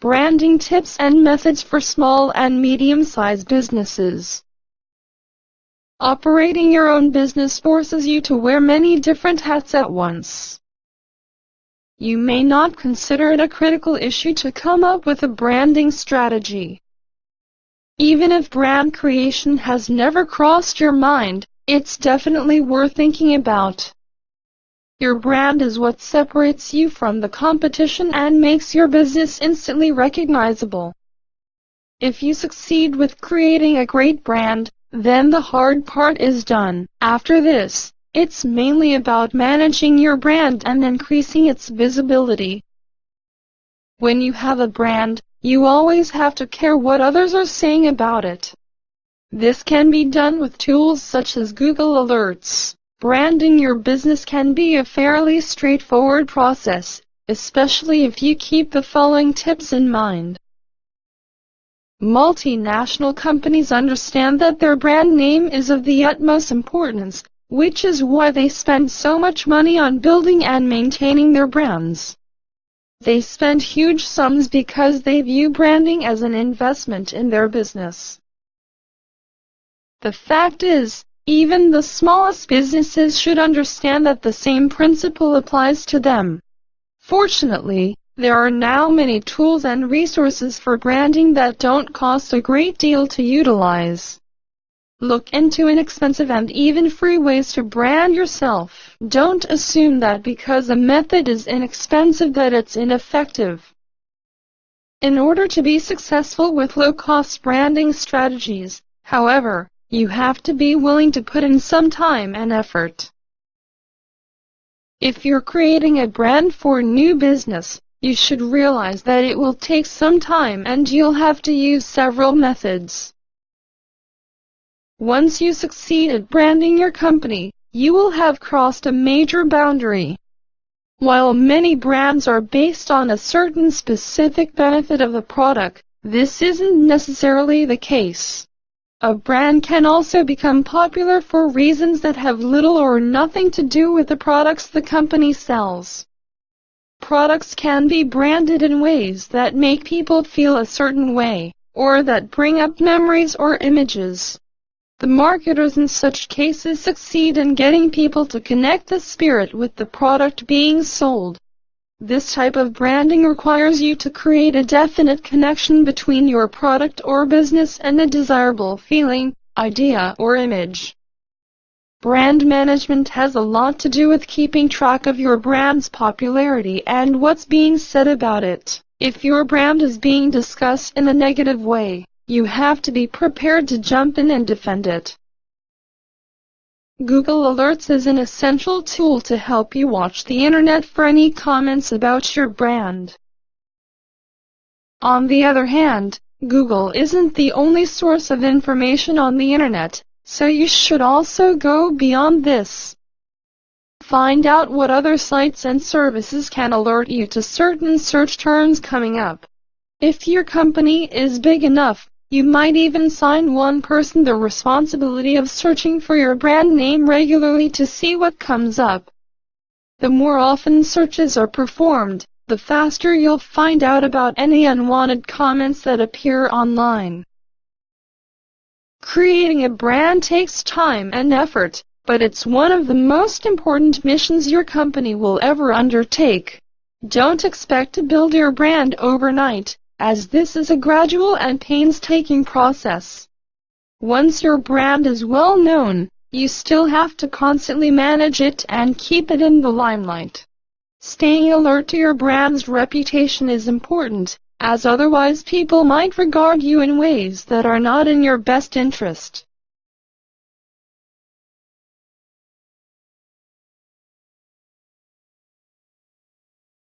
Branding tips and methods for small and medium-sized businesses. Operating your own business forces you to wear many different hats at once. You may not consider it a critical issue to come up with a branding strategy. Even if brand creation has never crossed your mind, it's definitely worth thinking about. Your brand is what separates you from the competition and makes your business instantly recognizable. If you succeed with creating a great brand, then the hard part is done. After this, it's mainly about managing your brand and increasing its visibility. When you have a brand, you always have to care what others are saying about it. This can be done with tools such as Google Alerts. Branding your business can be a fairly straightforward process, especially if you keep the following tips in mind. Multinational companies understand that their brand name is of the utmost importance, which is why they spend so much money on building and maintaining their brands. They spend huge sums because they view branding as an investment in their business. The fact is, even the smallest businesses should understand that the same principle applies to them. Fortunately, there are now many tools and resources for branding that don't cost a great deal to utilize. Look into inexpensive and even free ways to brand yourself. Don't assume that because a method is inexpensive that it's ineffective. In order to be successful with low-cost branding strategies, however, you have to be willing to put in some time and effort. If you're creating a brand for a new business, you should realize that it will take some time and you'll have to use several methods. Once you succeed at branding your company, you will have crossed a major boundary. While many brands are based on a certain specific benefit of the product, this isn't necessarily the case. A brand can also become popular for reasons that have little or nothing to do with the products the company sells. Products can be branded in ways that make people feel a certain way, or that bring up memories or images. The marketers in such cases succeed in getting people to connect the spirit with the product being sold. This type of branding requires you to create a definite connection between your product or business and a desirable feeling, idea, or image. Brand management has a lot to do with keeping track of your brand's popularity and what's being said about it. If your brand is being discussed in a negative way, you have to be prepared to jump in and defend it. Google Alerts is an essential tool to help you watch the internet for any comments about your brand. On the other hand, Google isn't the only source of information on the internet, so you should also go beyond this. Find out what other sites and services can alert you to certain search terms coming up. If your company is big enough, you might even assign one person the responsibility of searching for your brand name regularly to see what comes up. The more often searches are performed, the faster you'll find out about any unwanted comments that appear online. Creating a brand takes time and effort, but it's one of the most important missions your company will ever undertake. Don't expect to build your brand overnight, as this is a gradual and painstaking process. Once your brand is well known, you still have to constantly manage it and keep it in the limelight. Staying alert to your brand's reputation is important, as otherwise people might regard you in ways that are not in your best interest.